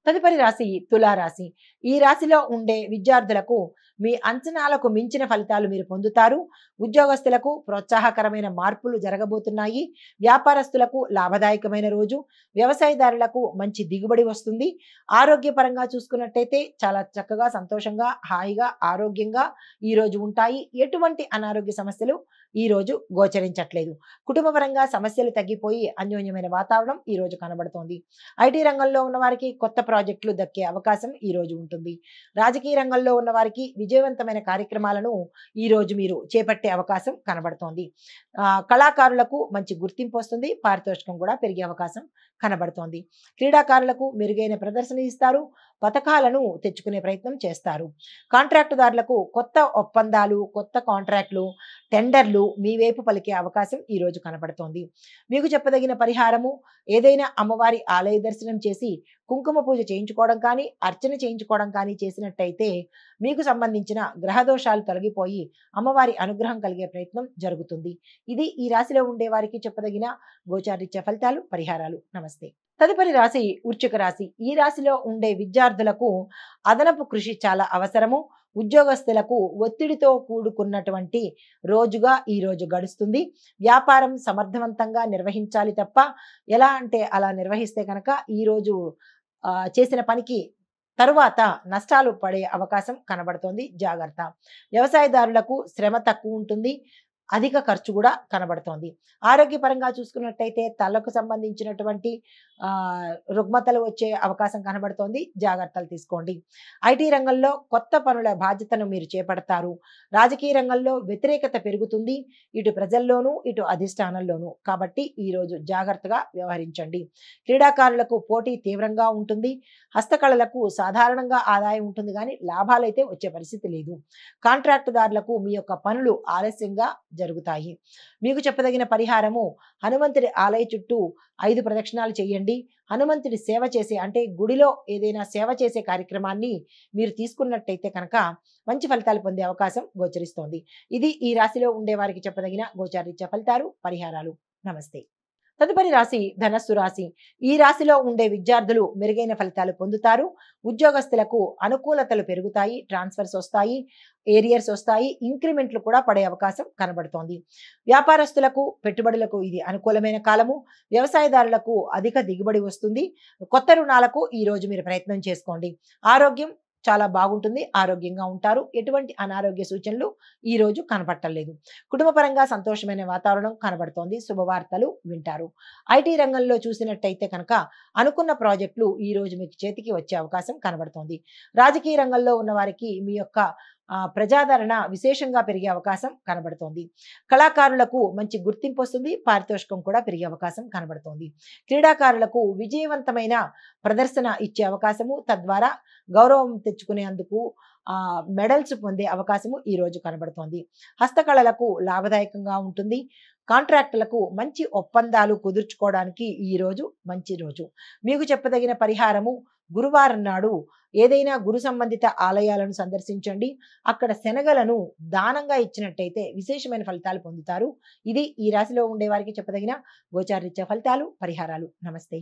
తదుపరి రాశి తులారాశి. ఈ రాశిలో ఉండే విద్యార్థులకు మీ అంచనాలకు మించిన ఫలితాలు మీరు పొందుతారు. ఉద్యోగస్తులకు ప్రోత్సాహకరమైన మార్పులు జరగబోతున్నాయి. వ్యాపారస్తులకు లాభదాయకమైన రోజు. వ్యవసాయదారులకు మంచి దిగుబడి వస్తుంది. ఆరోగ్యపరంగా చూసుకున్నట్టయితే చాలా చక్కగా, సంతోషంగా, హాయిగా, ఆరోగ్యంగా ఈరోజు ఉంటాయి. ఎటువంటి అనారోగ్య సమస్యలు ఈరోజు గోచరించట్లేదు. కుటుంబపరంగా సమస్యలు తగ్గిపోయి అన్యోన్యమైన వాతావరణం ఈరోజు కనబడుతోంది. ఐటీ రంగంలో ఉన్న వారికి కొత్త ప్రాజెక్టులు దక్కే అవకాశం ఈ రోజు ఉంటుంది. రాజకీయ రంగంలో ఉన్న వారికి విజయవంతమైన కార్యక్రమాలను ఈ రోజు మీరు చేపట్టే అవకాశం కనబడుతోంది. కళాకారులకు మంచి గుర్తింపు వస్తుంది. పారితోషికం కూడా పెరిగే అవకాశం కనబడుతోంది. క్రీడాకారులకు మెరుగైన ప్రదర్శన ఇస్తారు. పథకాలను తెచ్చుకునే ప్రయత్నం చేస్తారు. కాంట్రాక్టుదారులకు కొత్త ఒప్పందాలు, కొత్త కాంట్రాక్టులు, టెండర్లు మీ వైపు పలికే అవకాశం ఈ రోజు కనబడుతోంది. మీకు చెప్పదగిన పరిహారము, ఏదైనా అమ్మవారి ఆలయ దర్శనం చేసి కుంకుమ పూజ చేయించుకోవడం కానీ, అర్చన చేయించుకోవడం కానీ చేసినట్టయితే మీకు సంబంధించిన గ్రహ దోషాలు తొలగిపోయి అమ్మవారి అనుగ్రహం కలిగే ప్రయత్నం జరుగుతుంది. ఇది ఈ రాశిలో ఉండే వారికి చెప్పదగిన గోచారిత్య ఫలితాలు, పరిహారాలు. నమస్తే. తదుపరి రాశి వృశ్చిక రాశి. ఈ రాశిలో ఉండే విద్యార్థులకు అదనపు కృషి చాలా అవసరము. ఉద్యోగస్తులకు ఒత్తిడితో కూడుకున్నటువంటి రోజుగా ఈ రోజు గడుస్తుంది. వ్యాపారం సమర్థవంతంగా నిర్వహించాలి తప్ప ఎలా అంటే అలా నిర్వహిస్తే కనుక ఈరోజు చేసిన పనికి తరువాత నష్టాలు పడే అవకాశం కనబడుతోంది. జాగ్రత్త. వ్యవసాయదారులకు శ్రమ తక్కువ ఉంటుంది. అధిక ఖర్చు కూడా కనబడుతోంది. ఆరోగ్యపరంగా చూసుకున్నట్టయితే తలకు సంబంధించినటువంటి రుగ్మతలు వచ్చే అవకాశం కనబడుతోంది. జాగ్రత్తలు తీసుకోండి. ఐటీ రంగంలో కొత్త పనుల బాధ్యతను మీరు చేపడతారు. రాజకీయ రంగంలో వ్యతిరేకత పెరుగుతుంది. ఇటు ప్రజల్లోనూ, ఇటు అధిష్టానంలోనూ. కాబట్టి ఈరోజు జాగ్రత్తగా వ్యవహరించండి. క్రీడాకారులకు పోటీ తీవ్రంగా ఉంటుంది. హస్తకళలకు సాధారణంగా ఆదాయం ఉంటుంది కానీ లాభాలైతే వచ్చే పరిస్థితి లేదు. కాంట్రాక్టుదారులకు మీ యొక్క పనులు ఆలస్యంగా జరుగుతాయి. మీకు చెప్పదగిన పరిహారము, హనుమంతుడి ఆలయ చుట్టూ 5 ప్రదక్షిణాలు చేయండి. హనుమంతుడి సేవ చేసే అంటే గుడిలో ఏదైనా సేవ చేసే కార్యక్రమాన్ని మీరు తీసుకున్నట్టయితే కనుక మంచి ఫలితాలు పొందే అవకాశం గోచరిస్తోంది. ఇది ఈ రాశిలో ఉండే వారికి చెప్పదగిన గోచారిత్య ఫలితాలు, పరిహారాలు. నమస్తే. తదుపరి రాశి ధనస్సు రాశి. ఈ రాశిలో ఉండే విద్యార్థులు మెరుగైన ఫలితాలు పొందుతారు. ఉద్యోగస్తులకు అనుకూలతలు పెరుగుతాయి. ట్రాన్స్ఫర్స్ వస్తాయి, ఏరియర్స్ వస్తాయి, ఇంక్రిమెంట్లు కూడా పడే అవకాశం కనబడుతోంది. వ్యాపారస్తులకు, పెట్టుబడులకు ఇది అనుకూలమైన కాలము. వ్యవసాయదారులకు అధిక దిగుబడి వస్తుంది. కొత్త రుణాలకు ఈ రోజు మీరు ప్రయత్నం చేసుకోండి. ఆరోగ్యం చాలా బాగుంటుంది. ఆరోగ్యంగా ఉంటారు. ఎటువంటి అనారోగ్య సూచనలు ఈ రోజు కనపట్టలేదు. కుటుంబపరంగా సంతోషమైన వాతావరణం కనబడుతోంది. శుభవార్తలు వింటారు. ఐటీ రంగంలో చూసినట్టయితే కనుక అనుకున్న ప్రాజెక్టులు ఈ రోజు మీకు చేతికి వచ్చే అవకాశం కనబడుతోంది. రాజకీయ రంగంలో ఉన్న వారికి మీ యొక్క ప్రజాదరణ విశేషంగా పెరిగే అవకాశం కనబడుతోంది. కళాకారులకు మంచి గుర్తింపు వస్తుంది. పారితోషికం కూడా పెరిగే అవకాశం కనబడుతోంది. క్రీడాకారులకు విజయవంతమైన ప్రదర్శన ఇచ్చే అవకాశము, తద్వారా గౌరవం తెచ్చుకునేందుకు మెడల్స్ పొందే అవకాశము ఈ రోజు కనబడుతోంది. హస్తకళలకు లాభదాయకంగా ఉంటుంది. కాంట్రాక్టులకు మంచి ఒప్పందాలు కుదుర్చుకోవడానికి ఈ రోజు మంచి రోజు. మీకు చెప్పదగిన పరిహారము, గురువారం నాడు ఏదైనా గురు సంబంధిత ఆలయాలను సందర్శించండి. అక్కడ శనగలను దానంగా ఇచ్చినట్టయితే విశేషమైన ఫలితాలు పొందుతారు. ఇది ఈ రాశిలో ఉండే వారికి చెప్పదగిన గోచారిత్య ఫలితాలు, పరిహారాలు. నమస్తే.